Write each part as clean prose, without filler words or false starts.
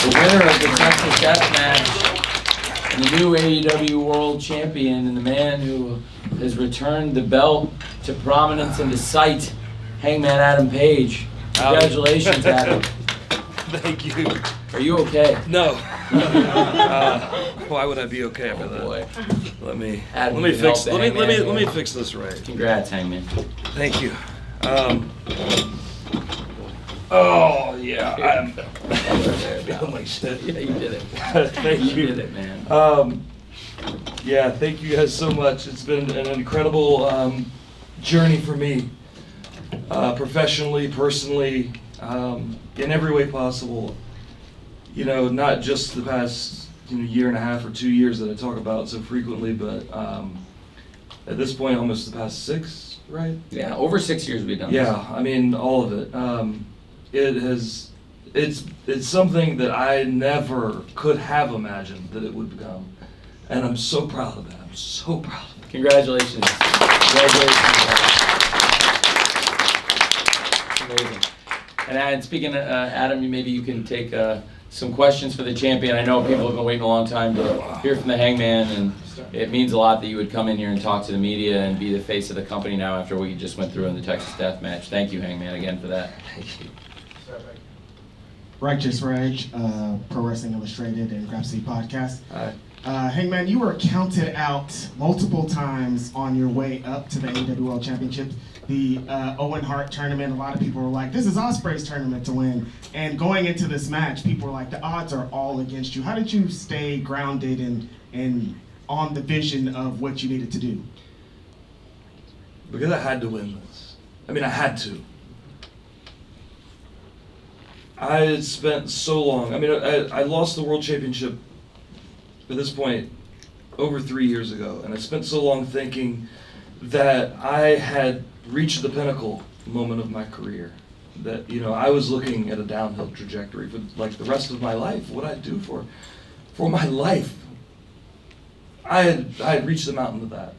The winner of the Texas Death Match, and the new AEW World Champion, and the man who has returned the belt to prominence and to sight, Hangman Adam Page. Congratulations, Adam. Thank you. Are you okay? No. Why would I be okay after that? Boy. Let me fix this right. Congrats, Hangman. Thank you. Oh yeah, I'm feeling like shit. Yeah, you did it. Thank you. You did it, man. Yeah, thank you guys so much. It's been an incredible journey for me, professionally, personally, in every way possible. You know, not just the past year and a half or 2 years that I talk about so frequently, but at this point, almost the past 6, right? Yeah, over 6 years we've done Yeah, I mean, all of it. It's something that I never could have imagined that it would become. And I'm so proud of that. I'm so proud of it. Congratulations. Amazing. And speaking of Adam, maybe you can take some questions for the champion. I know people have been waiting a long time to hear from the Hangman, and it means a lot that you would come in here and talk to the media and be the face of the company now after what you just went through in the Texas Death Match. Thank you, Hangman, again for that. Thank you. Righteous Reg, Pro Wrestling Illustrated and Krssi Podcast. Hi. Hangman, you were counted out multiple times on your way up to the AEW World Championship. The Owen Hart tournament, a lot of people were like, this is Ospreay's tournament to win. And going into this match, people were like, the odds are all against you. How did you stay grounded and on the vision of what you needed to do? Because I had to win this. I mean, I had to. I had spent so long. I mean, I lost the World Championship at this point over 3 years ago, and I spent so long thinking that I had reached the pinnacle moment of my career. That, you know, I was looking at a downhill trajectory for like the rest of my life. What I'd do for my life. I had reached the mountain of that.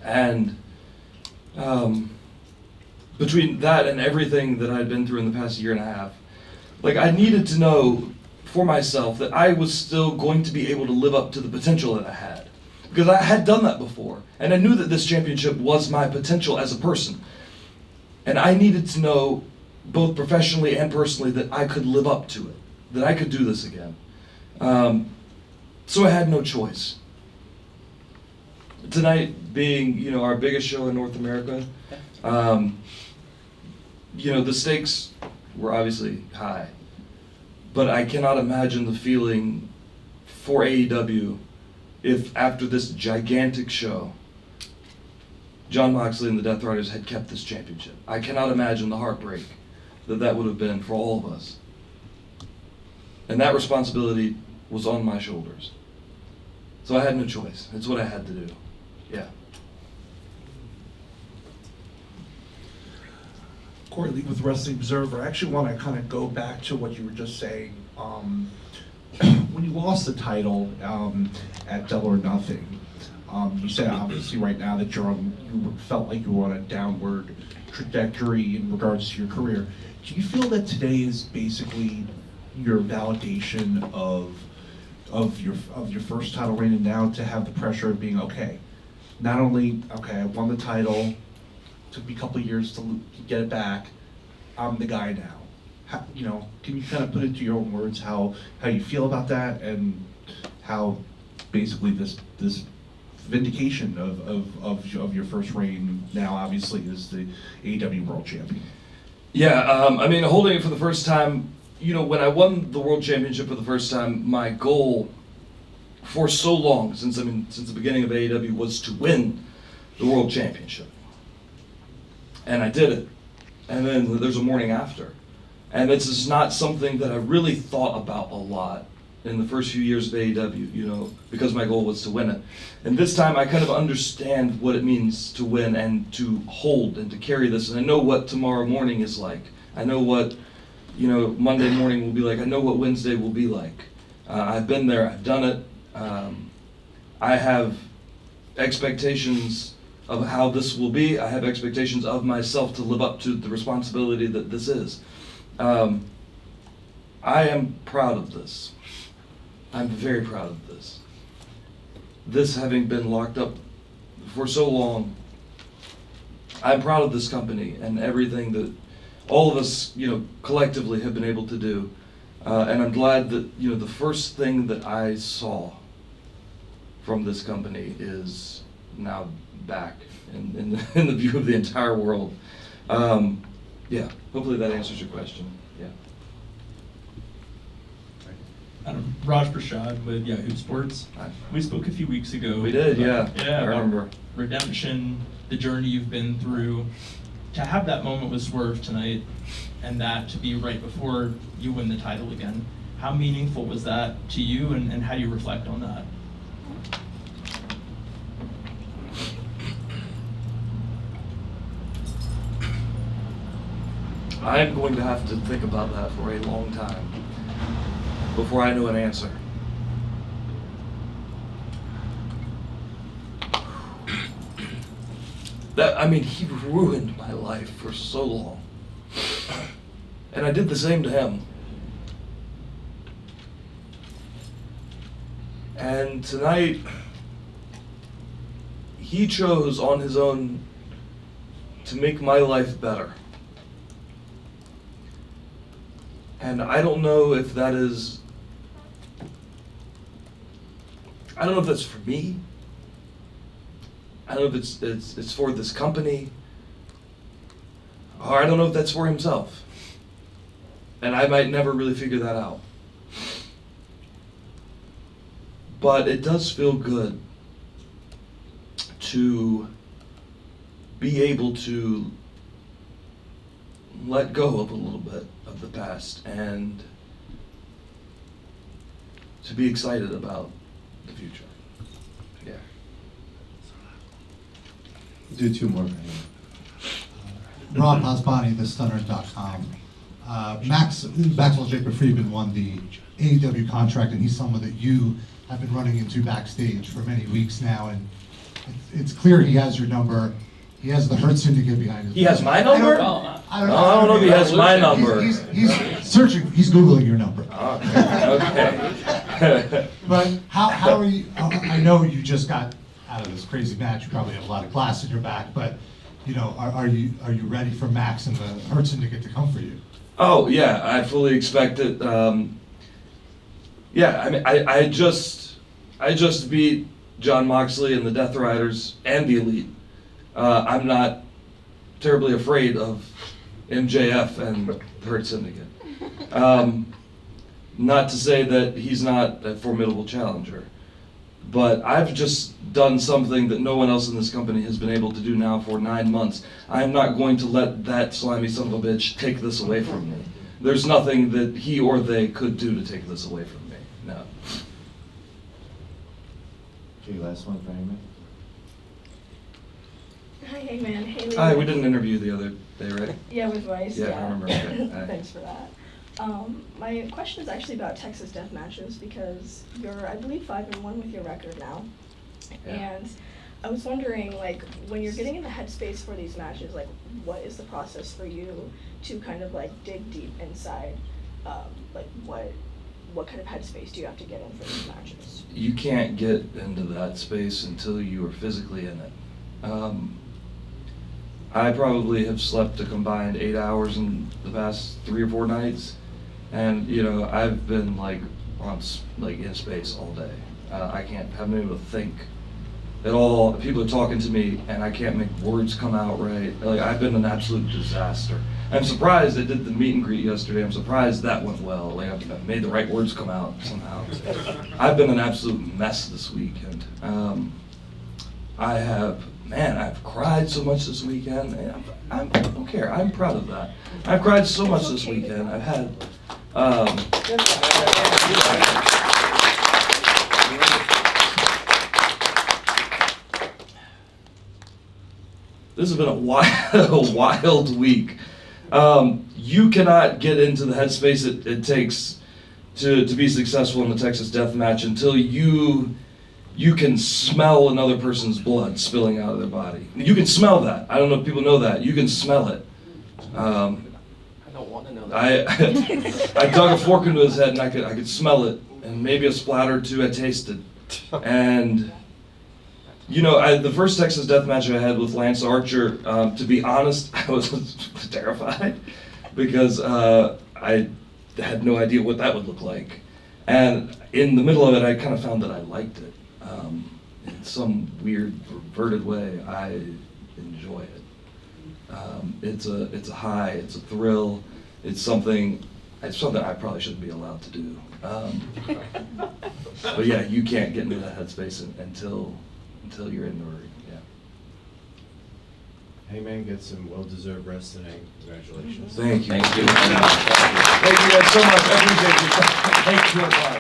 And between that and everything that I'd been through in the past year and a half, like I needed to know for myself that I was still going to be able to live up to the potential that I had. Because I had done that before, and I knew that this championship was my potential as a person. And I needed to know, both professionally and personally, that I could live up to it, that I could do this again. So I had no choice. Tonight being, you know, our biggest show in North America, you know, the stakes were obviously high, but I cannot imagine the feeling for AEW if after this gigantic show, Jon Moxley and the Death Riders had kept this championship. I cannot imagine the heartbreak that would have been for all of us. And that responsibility was on my shoulders. So I had no choice. It's what I had to do. Yeah. Cory Lee with Wrestling Observer. I actually want to kind of go back to what you were just saying. When you lost the title at Double or Nothing, you said obviously right now that you felt like you were on a downward trajectory in regards to your career. Do you feel that today is basically your validation of your first title reign, and now to have the pressure of being okay? Not only okay, I won the title, took me a couple of years to get it back. I'm the guy now. How, you know, can you kind of put into your own words how you feel about that, and how basically this vindication of your first reign now obviously is the AEW World Champion? Yeah, I mean, holding it for the first time, you know, when I won the World Championship for the first time, my goal for so long, since the beginning of AEW, was to win the World Championship. And I did it. And then there's a morning after. And this is not something that I really thought about a lot in the first few years of AEW, you know, because my goal was to win it. And this time I kind of understand what it means to win and to hold and to carry this. And I know what tomorrow morning is like. I know what, you know, Monday morning will be like. I know what Wednesday will be like. I've been there, I've done it. I have expectations of how this will be. I have expectations of myself to live up to the responsibility that this is. I am proud of this. I'm very proud of this. This having been locked up for so long, I'm proud of this company and everything that all of us, collectively have been able to do. And I'm glad that, the first thing that I saw from this company is now back in the view of the entire world. Yeah, hopefully that answers your question. Yeah. Raj Prashad with Yahoo Sports. Hi. We spoke a few weeks ago. We did, yeah. Yeah, I remember. Redemption, the journey you've been through. To have that moment with Swerve tonight, and that to be right before you win the title again, how meaningful was that to you, and how do you reflect on that? I'm going to have to think about that for a long time before I know an answer. He ruined my life for so long. And I did the same to him. And tonight, he chose on his own to make my life better. And I don't know if that is, I don't know if that's for me. I don't know if it's for this company, or I don't know if that's for himself. And I might never really figure that out. But it does feel good to be able to let go of a little bit of the past and to be excited about the future. Yeah. Do two more. Rob Pasbani, thestunner.com. Maxwell Jacob Friedman won the AEW contract, and he's someone that you have been running into backstage for many weeks now, and it's clear he has your number. He has the Hurt Syndicate behind him. He has my number? I don't know if he has my number. He's searching, he's Googling your number. Okay. But how are you, I know you just got out of this crazy match, you probably have a lot of glass in your back, but are you ready for Max and the Hurt Syndicate to come for you? Oh yeah, I fully expect it. I just beat John Moxley and the Death Riders and the Elite. I'm not terribly afraid of MJF and the Hurt Syndicate. Not to say that he's not a formidable challenger, but I've just done something that no one else in this company has been able to do now for 9 months. I'm not going to let that slimy son of a bitch take this away from me. There's nothing that he or they could do to take this away from me, no. Okay, last one for Hangman. Hi, Hangman. Haley. Hi, we did an interview the other day, right? Yeah, with Rice. Yeah, I remember. Okay. Hi. Thanks for that. My question is actually about Texas death matches because you're, I believe, 5-1 with your record now. Yeah. And I was wondering, when you're getting in the headspace for these matches, what is the process for you to kind of dig deep inside? What kind of headspace do you have to get in for these matches? You can't get into that space until you are physically in it. I probably have slept a combined 8 hours in the past 3 or 4 nights, and I've been in space all day. I haven't been able to think at all. People are talking to me, and I can't make words come out right. I've been an absolute disaster. I'm surprised I did the meet and greet yesterday. I'm surprised that went well. I've made the right words come out somehow. I've been an absolute mess this weekend. I've cried so much this weekend. I don't care. I'm proud of that. I've cried so much this weekend. I've had. This has been a wild week. You cannot get into the headspace it takes to be successful in the Texas Death Match until you can smell another person's blood spilling out of their body. You can smell that. I don't know if people know that. You can smell it. I don't want to know I dug a fork into his head and I could smell it, and maybe a splatter or two I tasted. And you know, the first Texas death match I had with Lance Archer, to be honest, I was terrified because I had no idea what that would look like. And in the middle of it, I kind of found that I liked it. In some weird, perverted way, I enjoy it. It's a high, it's a thrill, it's something I probably shouldn't be allowed to do. But yeah, you can't get into that headspace until you're in the ring. Yeah. Hangman gets some well-deserved rest tonight. Congratulations. Thank you. Thank you. Thank you guys so much. I appreciate you. Thank you.